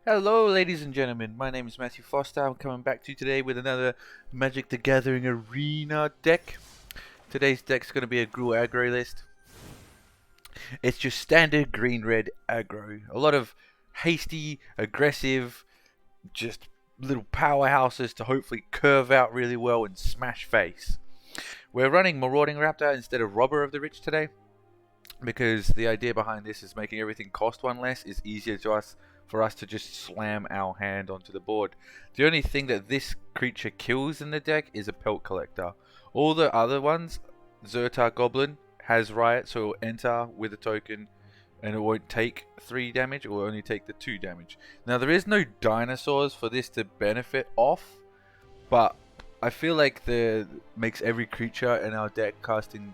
Hello ladies and gentlemen, my name is Matthew Foster. I'm coming back to you today with another Magic the Gathering Arena deck. Today's deck's going to be a Gruul Aggro list. It's just standard green-red aggro. A lot of hasty, aggressive, just little powerhouses to hopefully curve out really well and smash face. We're running Marauding Raptor instead of Robber of the Rich today, because the idea behind this is making everything cost one less is easier for us to just slam our hand onto the board. The only thing that this creature kills in the deck is a Pelt Collector. All the other ones, Zertar Goblin has Riot, so it will enter with a token and it won't take 3 damage, it will only take the 2 damage. Now there is no dinosaurs for this to benefit off, but I feel like the makes every creature in our deck costing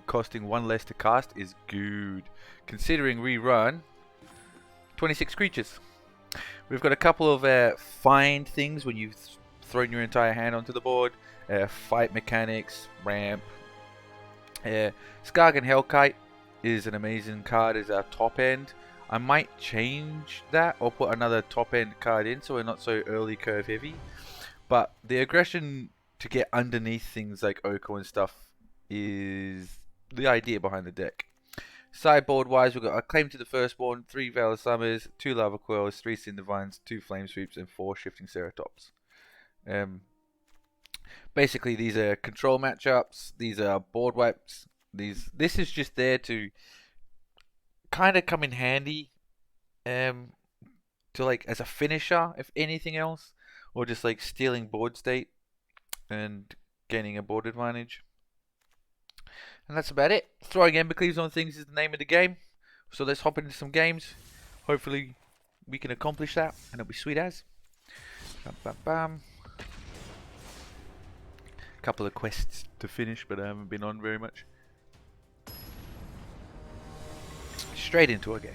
1 less to cast is good, considering we run 26 creatures. We've got a couple of find things when you've thrown your entire hand onto the board. Fight mechanics, ramp. Skargan Hellkite is an amazing card as our top end. I might change that or put another top end card in so we're not so early curve heavy. But the aggression to get underneath things like Oko and stuff is the idea behind the deck. Sideboard wise, we've got a Claim to the Firstborn, 3 Veil of Summers, 2 Lava Quells, 3 Sin Divines, 2 Flame Sweeps, and 4 Shifting Ceratops. Basically, these are control matchups, these are board wipes. This is just there to kind of come in handy to like as a finisher, if anything else, or just like stealing board state and gaining a board advantage. And that's about it. Throwing Embercleaves on things is the name of the game. So let's hop into some games. Hopefully we can accomplish that and it'll be sweet as. Bam, bam, bam. Couple of quests to finish, but I haven't been on very much. Straight into a game.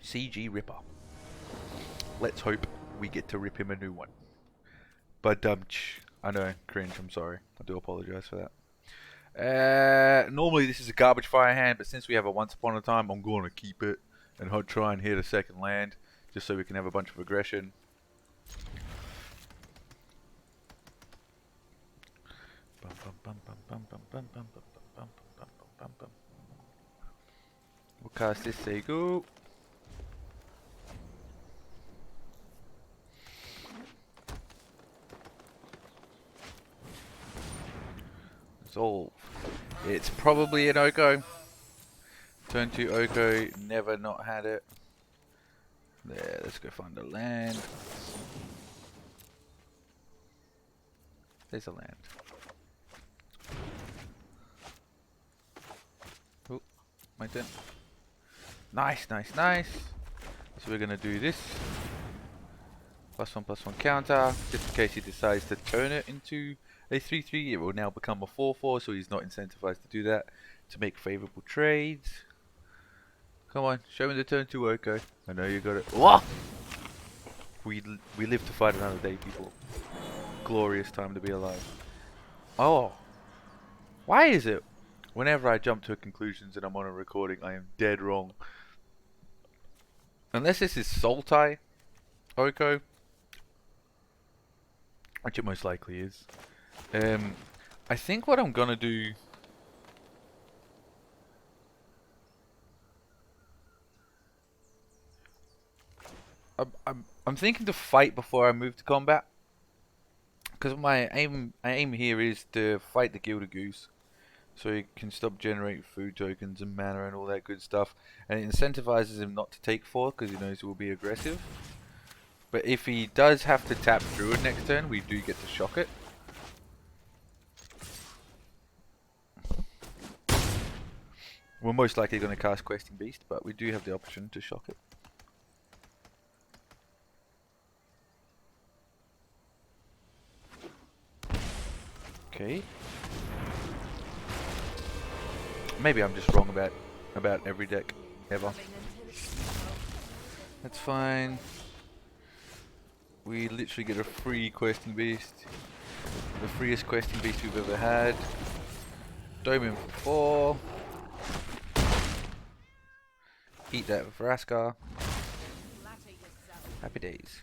CG Ripper. Let's hope we get to rip him a new one. But I know, cringe, I'm sorry. I do apologize for that. Normally this is a garbage fire hand, but since we have a once upon a time, I'm going to keep it and try and hit a second land, just so we can have a bunch of aggression. We'll cast this, say go. Resolve. It's probably an Oko. Turn 2 Oko, never not had it. There, let's go find a land. There's a land. Oh, my turn. Nice, nice, nice. So we're gonna do this. +1/+1 counter, just in case he decides to turn it into a 3/3, it will now become a 4/4, so he's not incentivized to do that to make favorable trades. Come on, show me the turn 2 Oko. I know you got it. What? We live to fight another day, people. Glorious time to be alive. Oh, why is it whenever I jump to conclusions and I'm on a recording, I am dead wrong? Unless this is Sultai Oko, which it most likely is. I think what I'm gonna do I'm thinking to fight before I move to combat, because my aim here is to fight the Gilded Goose, so he can stop generating food tokens and mana and all that good stuff, and it incentivizes him not to take 4 because he knows he will be aggressive. But if he does have to tap Druid next turn, we do get to shock it. We're most likely going to cast Questing Beast, but we do have the option to shock it. Okay. Maybe I'm just wrong about every deck ever. That's fine. We literally get a free Questing Beast. The freest Questing Beast we've ever had. Dome him for 4. Eat that with Vraskar. Happy days.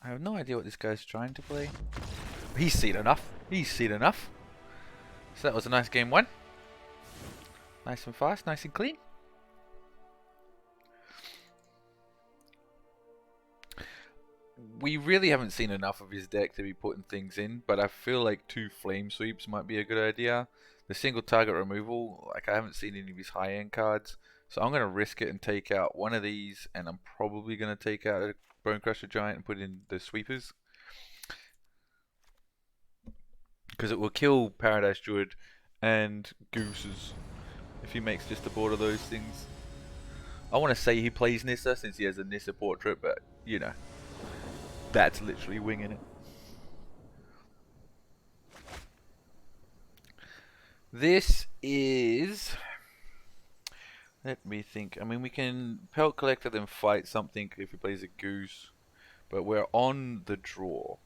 I have no idea what this guy's trying to play. He's seen enough. He's seen enough. So that was a nice game one. Nice and fast, nice and clean. We really haven't seen enough of his deck to be putting things in, but I feel like 2 flame sweeps might be a good idea. The single target removal, like I haven't seen any of his high end cards, so I'm going to risk it and take out one of these, and I'm probably going to take out a Bone Crusher Giant and put in the sweepers. Because it will kill Paradise Druid and Gooses if he makes just a board of those things. I want to say he plays Nissa since he has a Nissa portrait, but you know, that's literally winging it. This is... let me think. I mean, we can Pelt Collector then fight something if he plays a Goose, but we're on the draw.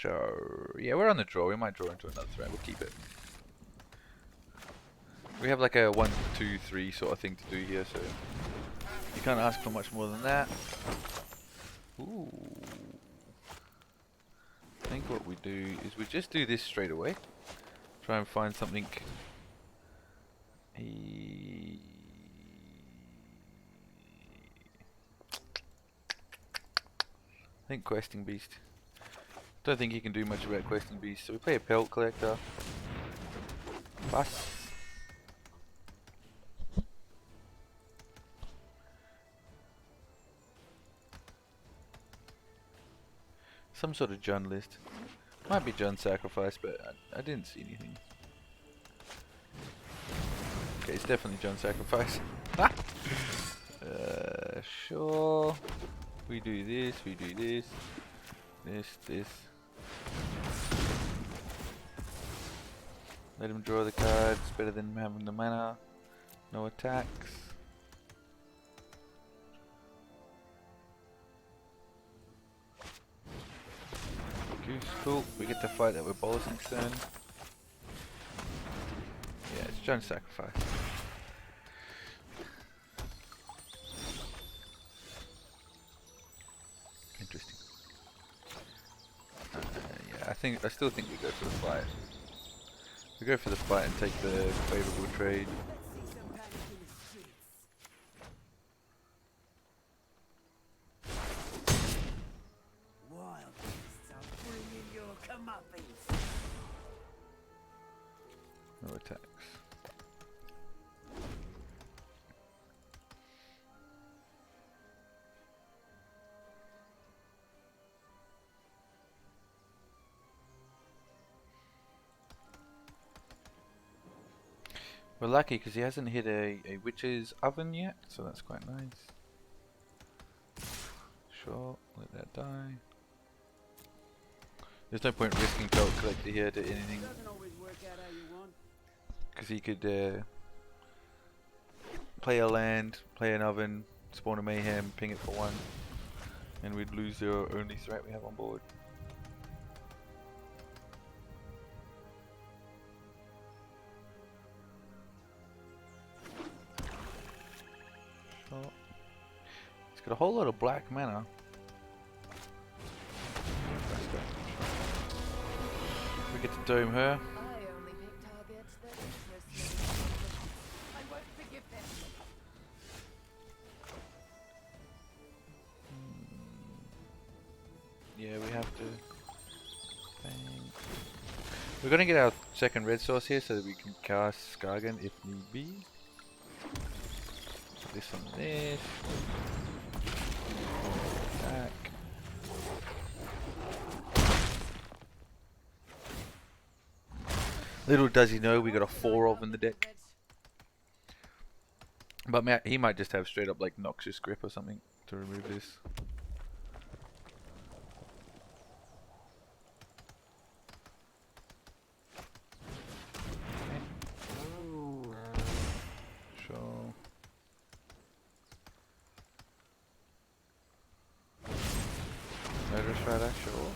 So, yeah, we're on the draw. We might draw into another threat. We'll keep it. We have like a 1, 2, 3 sort of thing to do here, so you can't ask for much more than that. Ooh. I think what we do is we just do this straight away. Try and find something. I think Questing Beast. Don't think he can do much about Questing Beast, so we play a Pelt Collector. Bus. Some sort of Jund list. Might be Jund Sacrifice, but I didn't see anything. Okay, it's definitely Jund Sacrifice. Sure. We do this, we do this. This. Let him draw the cards, better than having the mana. No attacks. Goose, cool. We get to fight that with Bolus's turn. Yeah, it's Jund Sacrifice. Interesting. Yeah, I still think we go for the fight. We go for the fight and take the favorable trade. No attacks. We're lucky because he hasn't hit a witch's oven yet, so that's quite nice. Sure, let that die. There's no point risking Pelt Collector here to anything. Because he could play a land, play an oven, spawn a mayhem, ping it for 1, and we'd lose the only threat we have on board. Oh. He's got a whole lot of black mana. We get to dome her. Yeah, we have to. We're gonna get our second red source here so that we can cast Skagen if need be. Put this on this. Attack. Little does he know we got a 4 of in the deck. But he might just have straight up like Noxious Grip or something to remove this. Sure. Murderous Rider, sure.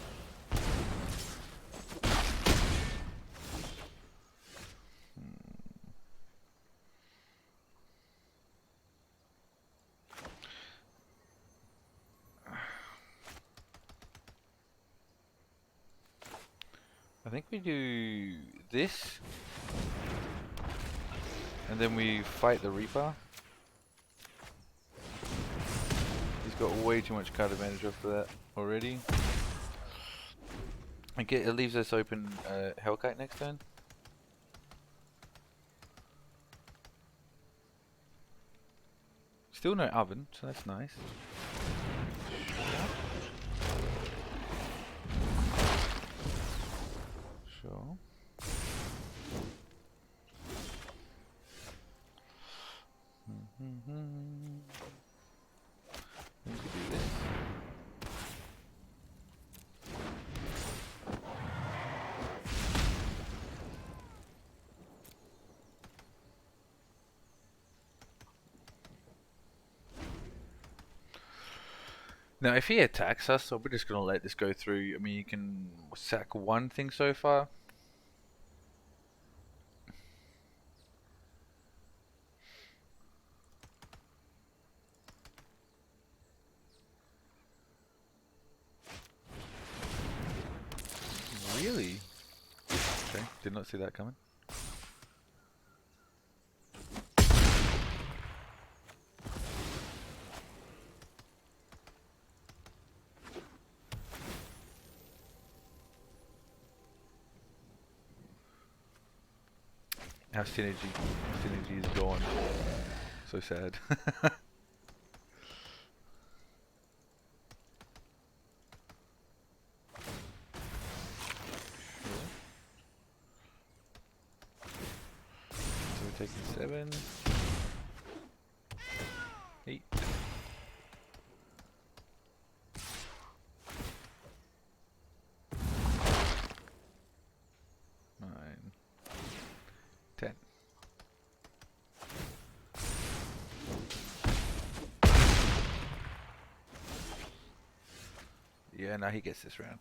I think we do this, and then we fight the Reaper. He's got way too much card advantage off of that already. It leaves us open Hellkite next turn. Still no oven, so that's nice. Sure. We could do this. Now, if he attacks us, so we're just gonna let this go through. I mean, you can sack one thing so far. Really? Okay, did not see that coming. Our synergy is gone. So sad. So we're taking 7, 8. 9, 10. Yeah, now he gets this round.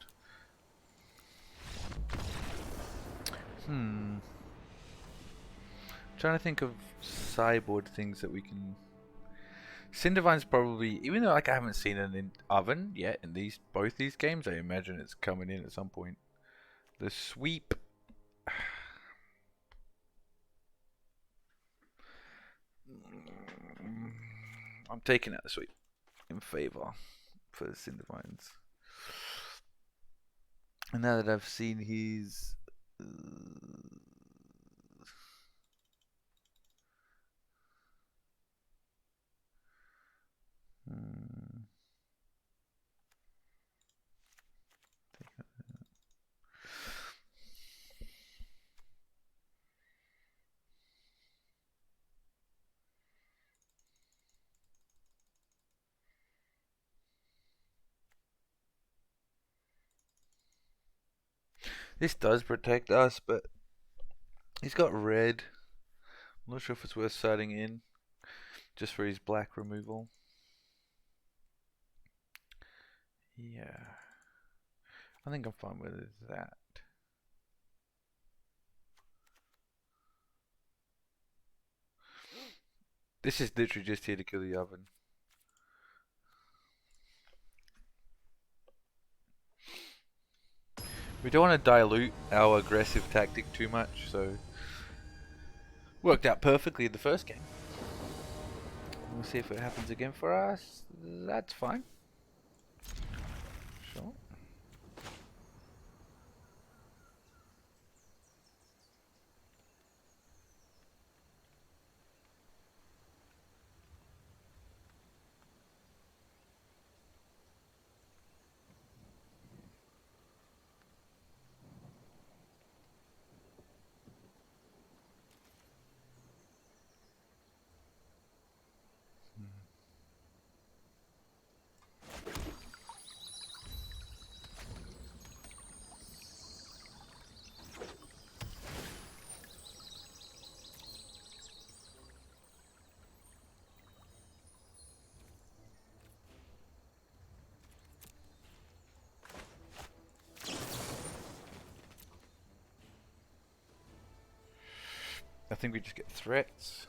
Trying to think of sideboard things that we can. Cindervine's probably, even though like I haven't seen it in oven yet in both these games, I imagine it's coming in at some point. The sweep. I'm taking out the sweep in favor for the Cindervines. And now that I've seen his this does protect us, but he's got red. I'm not sure if it's worth siding in just for his black removal. Yeah, I think I'm fine with that. This is literally just here to kill the oven. We don't want to dilute our aggressive tactic too much, so worked out perfectly in the first game. We'll see if it happens again for us. That's fine. Sure. I think we just get threats.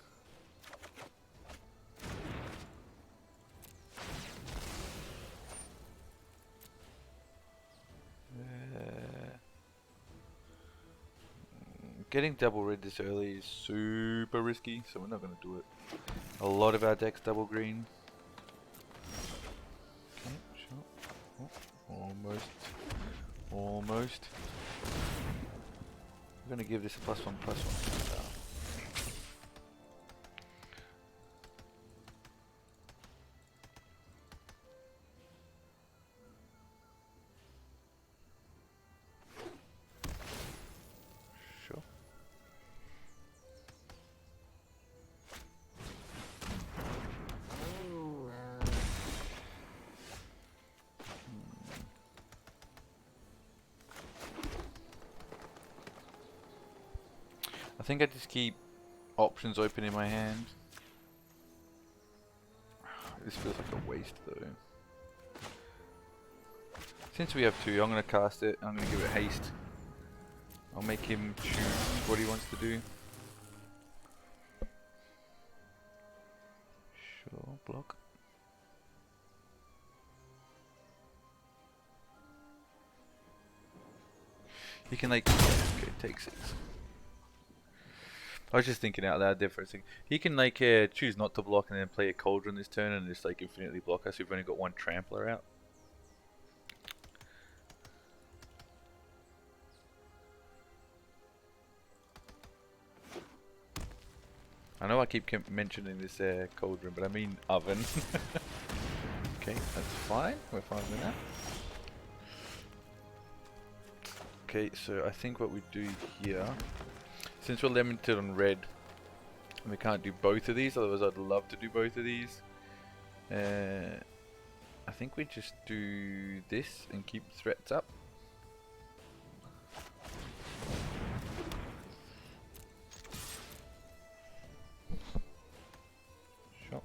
Getting double red this early is super risky, so we're not going to do it. A lot of our deck's double green. Okay, sure. Oh, almost. Almost. We're going to give this a +1/+1. Sure. I think I just keep options open in my hand. This feels like a waste though. Since we have two, I'm going to cast it. I'm going to give it haste. I'll make him choose what he wants to do. Sure, block. He can like, okay, take 6. I was just thinking out loud there for a second. He can like choose not to block and then play a Cauldron this turn and just like infinitely block us. We've only got one Trampler out. I know I keep mentioning this Cauldron, but I mean oven. Okay, that's fine. We're fine with that. Okay, so I think what we do here, since we're limited on red, and we can't do both of these, otherwise I'd love to do both of these. I think we just do this and keep threats up. Sure.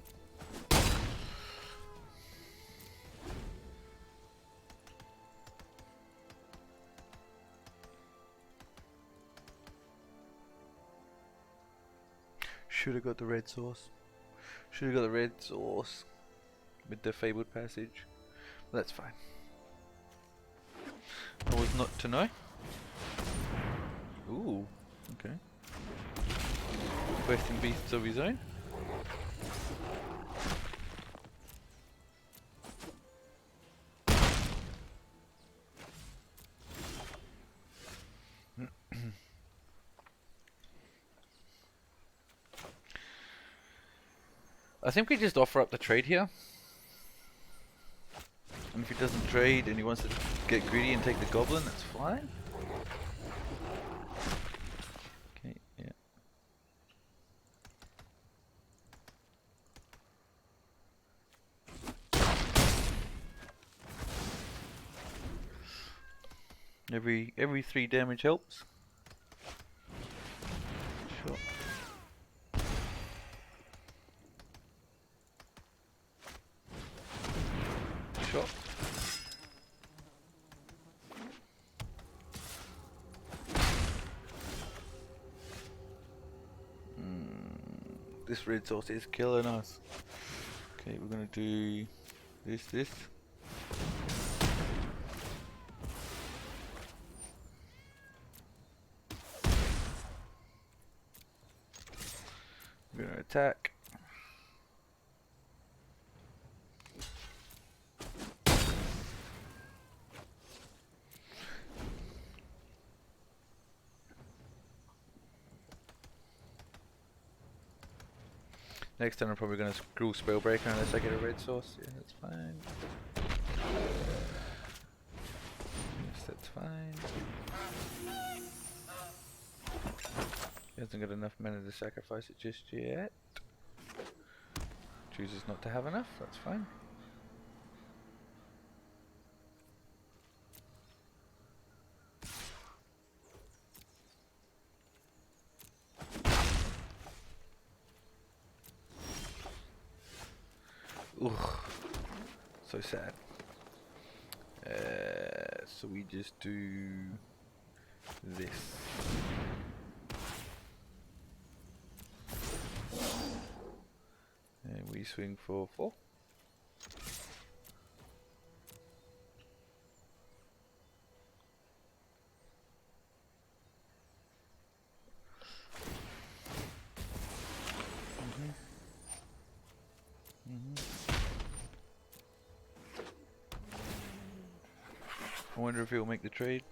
Should have got the red sauce. Should have got the red sauce with the fabled passage. That's fine. I was not to know. Ooh, okay. Questing beasts of his own. I think we just offer up the trade here. And if he doesn't trade and he wants to get greedy and take the goblin, that's fine. Okay, yeah. Every 3 damage helps. Sure. Sure. This red sauce is killing us. Okay, we're gonna do this. We're gonna attack. Next turn I'm probably gonna Gruul Spellbreaker unless I get a red sauce. Yeah, that's fine. Yes, that's fine. He hasn't got enough mana to sacrifice it just yet. Chooses not to have enough, that's fine. Ugh, so sad. So we just do this. And we swing for 4. I wonder if he'll make the trade.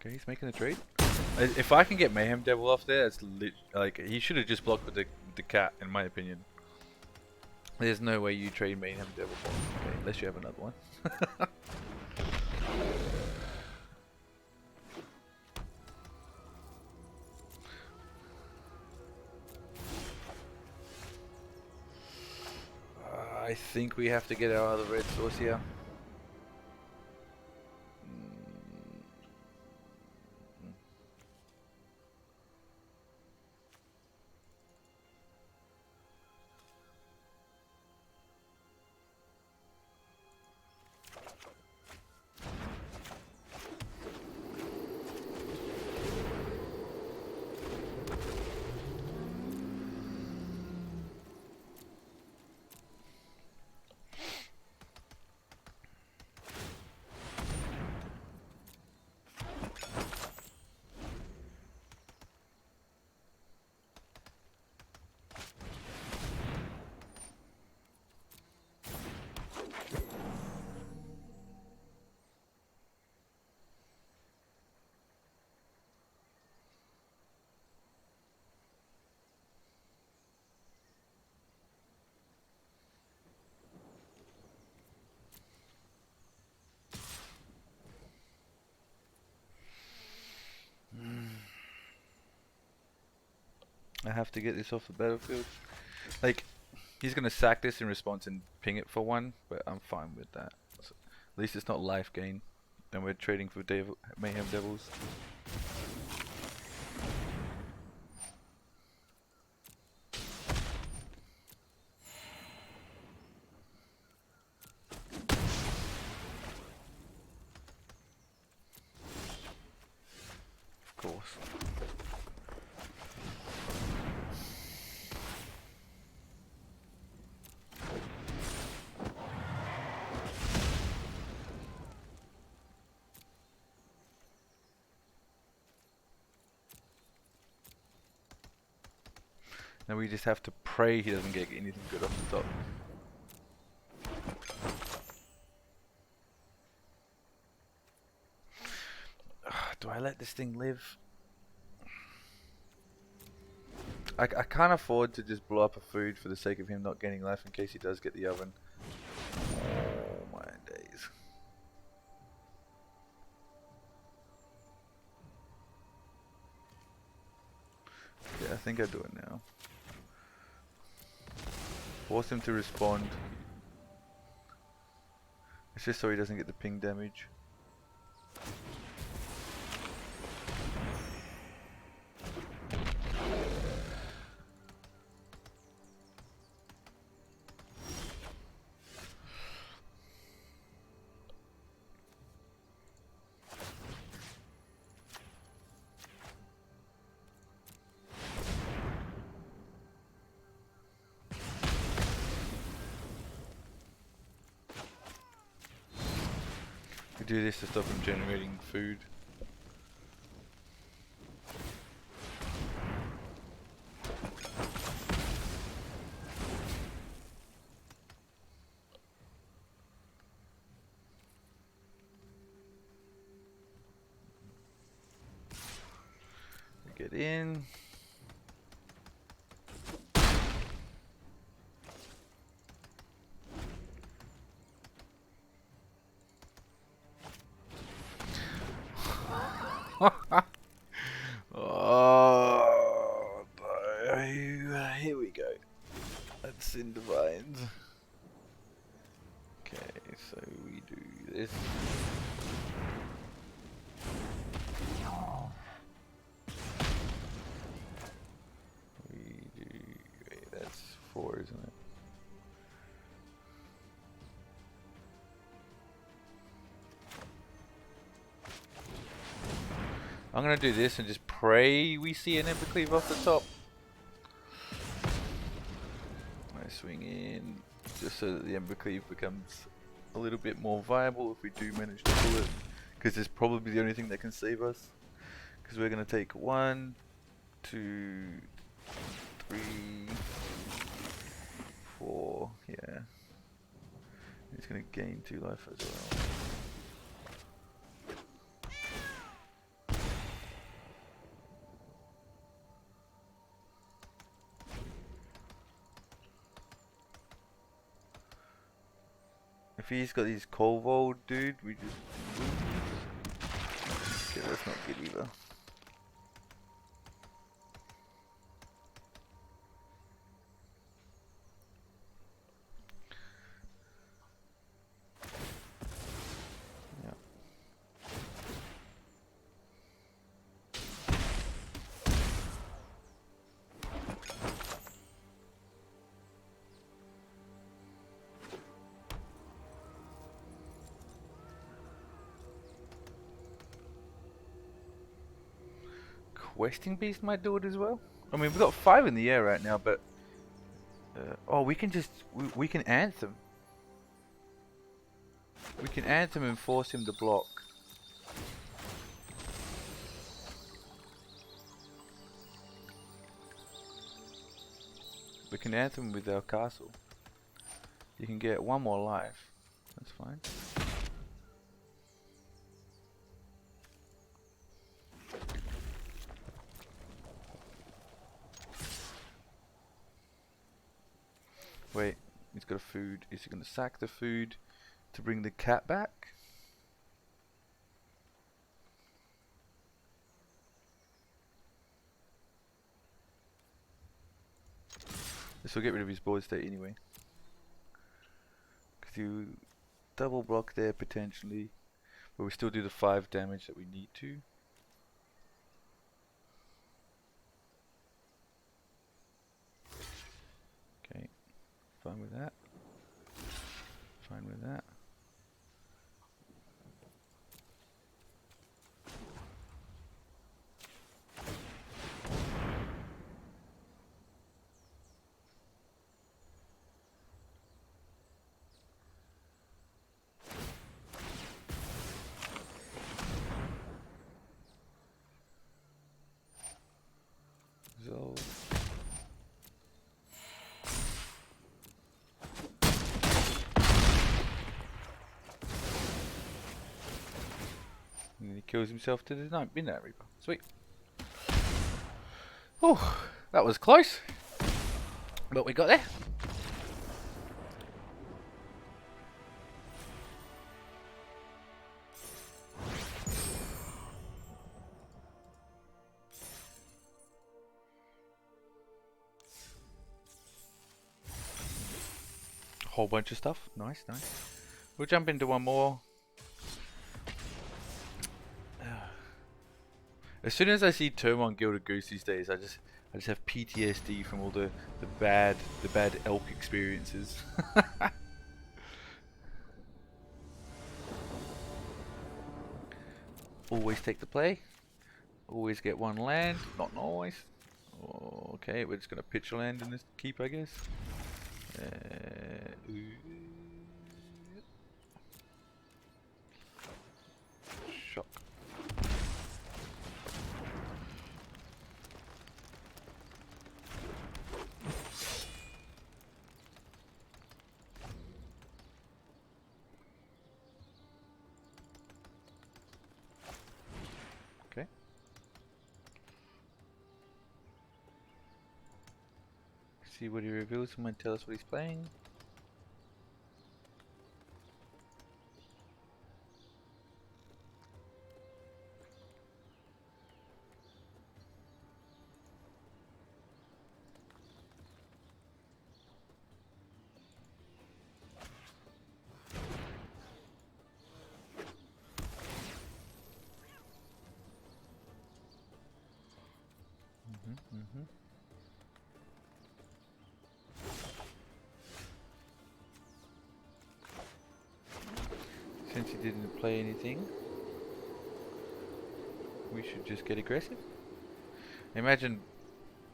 Okay, he's making the trade. If I can get Mayhem Devil off there, it's like he should have just blocked with the cat, in my opinion. There's no way you trade Mayhem Devil for him. Okay, unless you have another one. I think we have to get our other red source here. I have to get this off the battlefield. Like, he's gonna sack this in response and ping it for one, but I'm fine with that. So, at least it's not life gain, and we're trading for Mayhem Devils. Of course. Now we just have to pray he doesn't get anything good off the top. Do I let this thing live? I can't afford to just blow up a food for the sake of him not gaining life in case he does get the oven. Oh my days. Okay, I think I do it now. Force him to respond. It's just so he doesn't get the ping damage. We do this to stop him generating food. We get in. Oh, here we go. That's in Divines. Okay, so we do this. We do. Wait, that's 4, isn't it? I'm gonna do this and just pray we see an Ember Cleave off the top. I swing in just so that the Ember Cleave becomes a little bit more viable if we do manage to pull it, because it's probably the only thing that can save us. Because we're gonna take 1, 2, 3, 4. Yeah. He's gonna gain 2 life as well. If he's got these Kovold, dude, we just... Okay, that's not good either. Yeah. Questing Beast might do it as well. I mean, we've got 5 in the air right now, but oh, we can just we can anthem. We can anthem and force him to block. We can anthem with our castle. You can get 1 more life. That's fine. Wait, he's got a food. Is he going to sack the food to bring the cat back? This will get rid of his board state anyway. Because you double block there potentially, but we still do the 5 damage that we need to. Okay, fine with that. Fine with that. And he kills himself to the Midnight Reaper. Sweet. Oh, that was close. But we got there. Whole bunch of stuff. Nice, nice. We'll jump into one more. As soon as I see term on Gilded Goose these days, I just have PTSD from all the bad elk experiences. Always take the play. Always get 1 land. Not always. Oh, okay, we're just gonna pitch a land in this keep, I guess. Shock. Okay. See what he reveals. Someone tell us what he's playing. Since he didn't play anything, we should just get aggressive. Imagine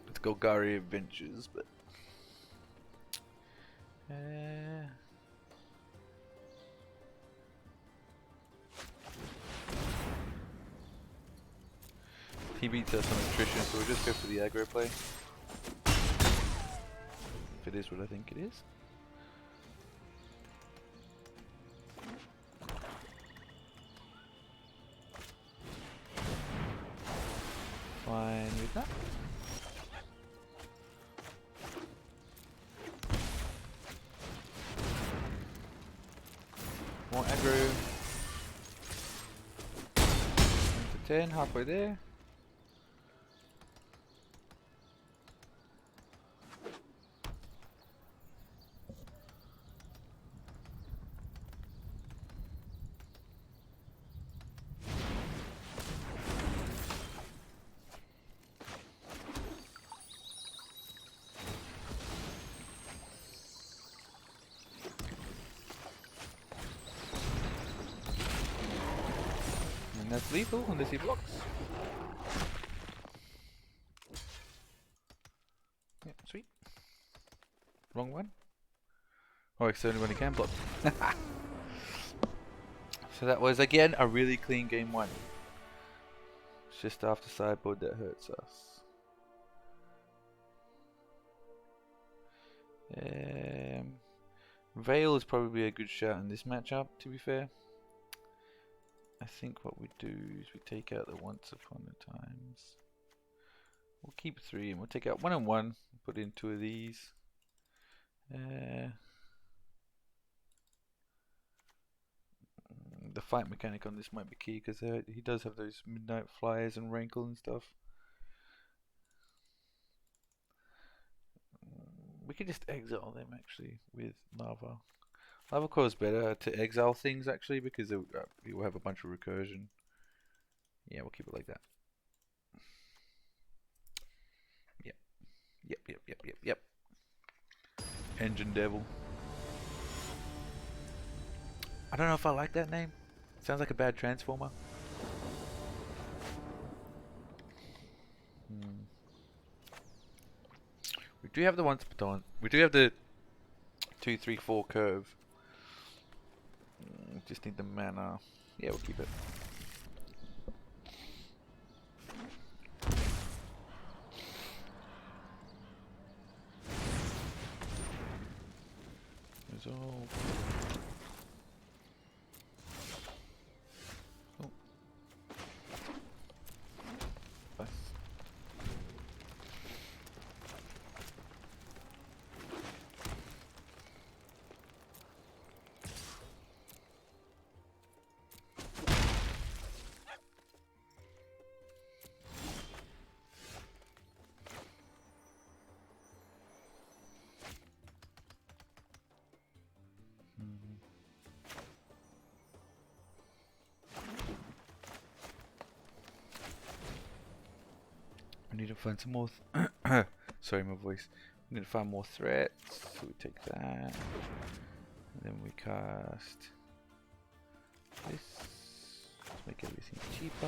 it's Golgari Adventures, but He beats us on attrition, so we'll just go for the aggro play. If it is what I think it is. Fine with that. More aggro. 10, halfway there. And that's lethal unless he blocks. Yeah, sweet. Wrong one. Oh, it's the only one he can block. So that was again a really clean game one. It's just after sideboard that hurts us. Veil is probably a good shout in this matchup, to be fair. I think what we do is we take out the once upon a times. We'll keep 3 and we'll take out 1 and 1, put in 2 of these. The fight mechanic on this might be key because he does have those midnight flyers and rankle and stuff. We could just exile them actually with lava. Lava core is better to exile things actually because it will have a bunch of recursion. Yeah, we'll keep it like that. Yep. Engine Devil. I don't know if I like that name. Sounds like a bad transformer. We do have the once baton. We do have the 2, 3, 4 curve. Just need the mana. Yeah, we'll keep it. Resolve. Oh. Bust. I need to find some more. Sorry, my voice. We need to find more threats. So we take that. And then we cast this. Let's make everything cheaper.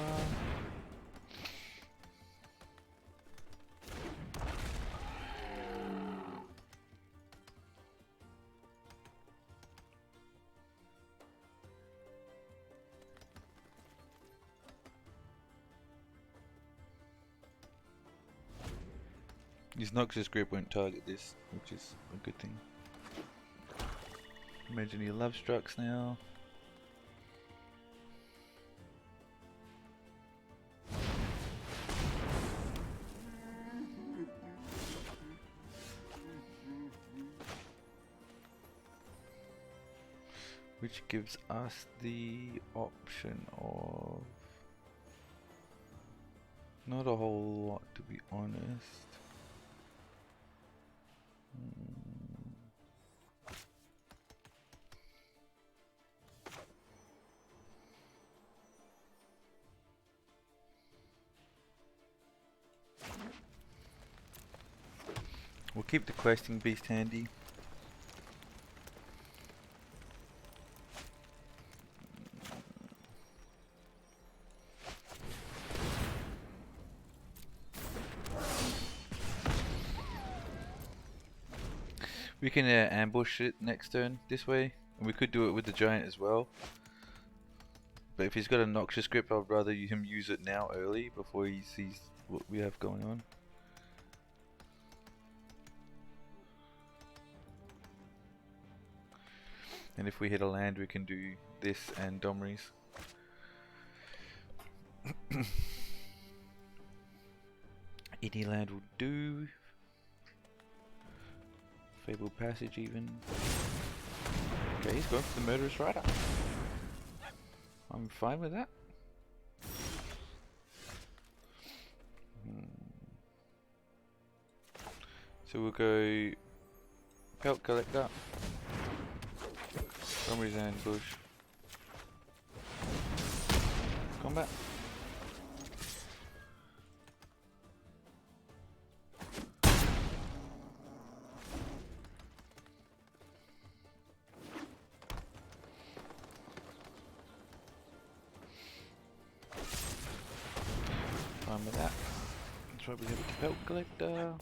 His Noxus grip won't target this, which is a good thing. Imagine he love structs now. Which gives us the option of not a whole lot, to be honest. We'll keep the questing beast handy. We can ambush it next turn this way, and we could do it with the giant as well. But if he's got a Noxious Grip, I'd rather him use it now early before he sees what we have going on. And if we hit a land, we can do this and Domries. Any land will do. Fabled Passage even. Okay, he's going for the Murderous Rider. I'm fine with that. So we'll go Pelt Collector, Domries Ambush, Combat. Fine with that. That's why we have a Pelt Collector.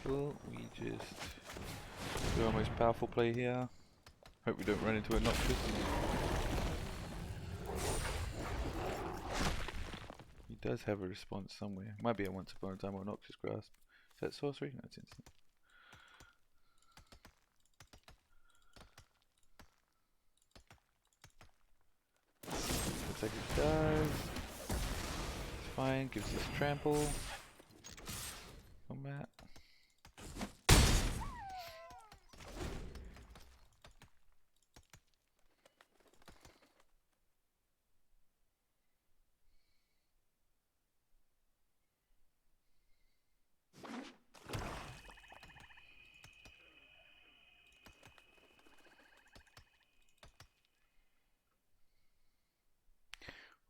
Cool, we just do our most powerful play here. Hope we don't run into a Noxious. He does have a response somewhere. Might be a Once Upon a Time or Noxious Grasp. Is that sorcery? No, it's instant. Looks like it does. It's fine, gives us trample. Combat.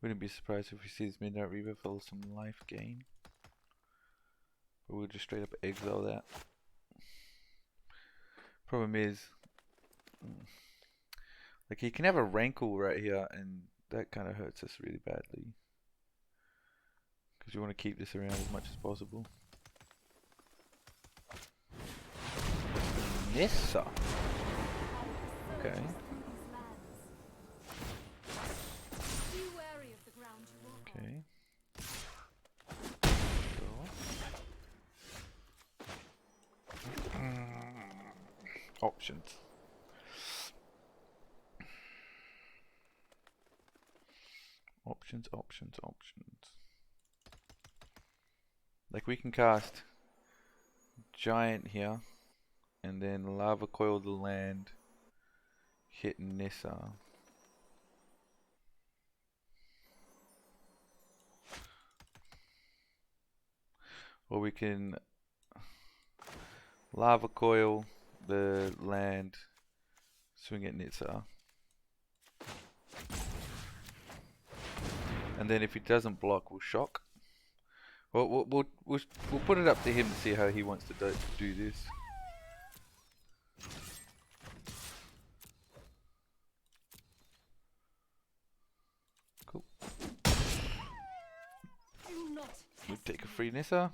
Wouldn't be surprised if we see this Midnight Reaver for some life gain. But we'll just straight up exile that. Problem is, like he can have a Rankle right here and that kind of hurts us really badly. Because we want to keep this around as much as possible. Nissa. Okay. Okay. Options. Options. Like we can cast Giant here and then Lava Coil the land, hit Nissa. Or we can Lava Coil the land, swing at Nissa. And then if he doesn't block, we'll shock. Well, we'll put it up to him to see how he wants to do this. Cool. We'll take a free Nissa.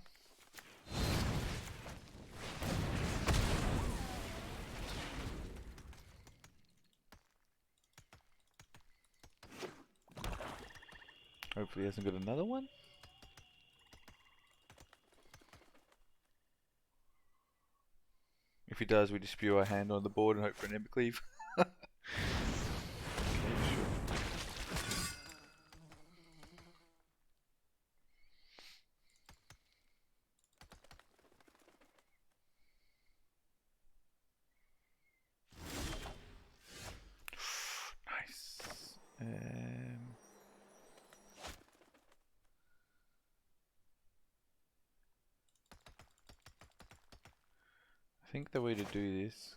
Hopefully he hasn't got another one. If he does, we just spew our hand on the board and hope for an Embercleave. Okay, sure. Nice. I think the way to do this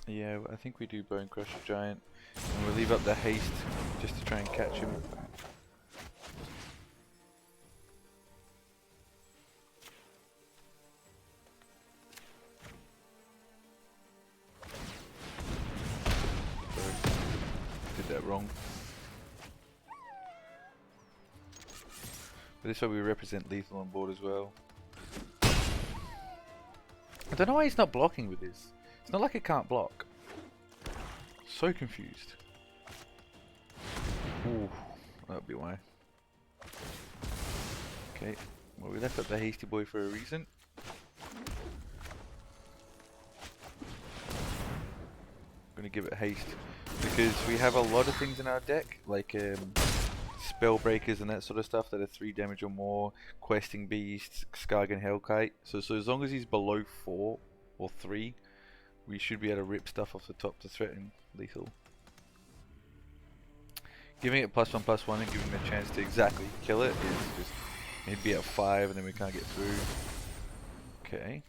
yeah, I think we do Bone Crusher Giant and we'll leave up the haste just to try and catch him. wrong. But this way we represent lethal on board as well. I don't know why he's not blocking with this. It's not like it can't block. So confused. Ooh, that'll be why. Okay, well we left up the hasty boy for a reason. I'm gonna give it haste because we have a lot of things in our deck, like spell breakers and that sort of stuff that are 3 damage or more, questing beasts, Skargan Hellkite. So as long as he's below 4 or 3, we should be able to rip stuff off the top to threaten lethal. Giving it +1/+1 and giving him a chance to exactly kill it is just, he'd be at 5 and then we can't get through. Okay.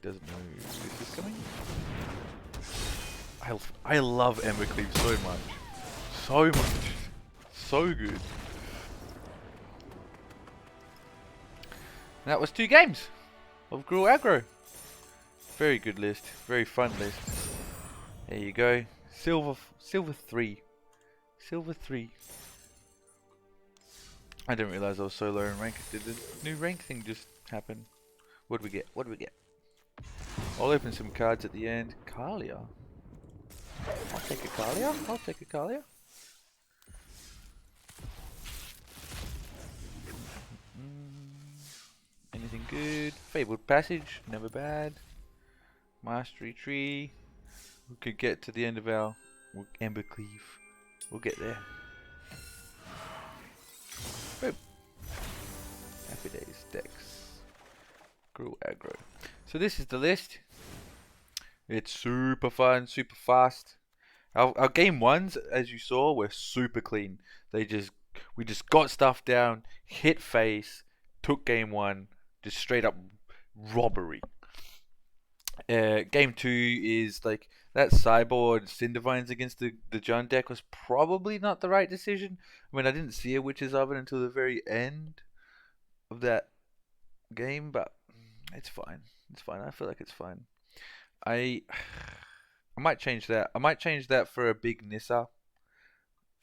Doesn't know this is coming. I love Embercleave so much. So much. So good. And that was 2 games of Gruul Aggro. Very good list. Very fun list. There you go. Silver 3. Silver 3. I didn't realize I was so low in rank. Did the new rank thing just happen? What do we get? What do we get? I'll open some cards at the end. Kalia. I'll take a Kalia. I'll take a Kalia. Anything good? Fabled Passage. Never bad. Mastery Tree. We could get to the end of our Embercleave. We'll get there. Boom. Happy Days decks. Gruul Aggro. So this is the list. It's super fun, super fast. Our game ones, as you saw, were super clean. We just got stuff down, hit face, took game 1, just straight up robbery. Game 2 is like that sideboard Cindervines against the Jund deck was probably not the right decision. I mean, I didn't see a Witch's Oven until the very end of that game, but it's fine. It's fine. I feel like it's fine. I might change that. I might change that for a big Nissa.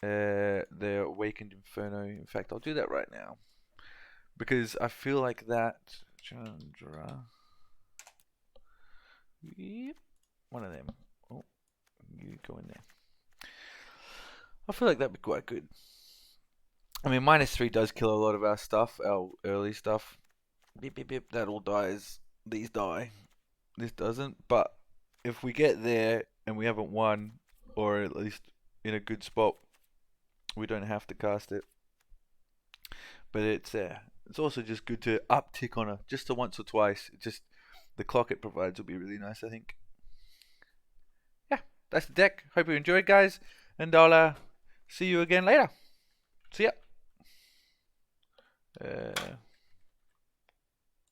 The Awakened Inferno. In fact, I'll do that right now. Because I feel like that Chandra. Yep. One of them. Oh, you go in there. I feel like that'd be quite good. I mean, -3 does kill a lot of our stuff, our early stuff. Beep, beep, beep. That all dies. These die. This doesn't. But if we get there and we haven't won, or at least in a good spot, we don't have to cast it. But it's also just good to uptick on just to once or twice. Just the clock it provides will be really nice, I think. Yeah, that's the deck. Hope you enjoyed, guys, and I'll see you again later. See ya.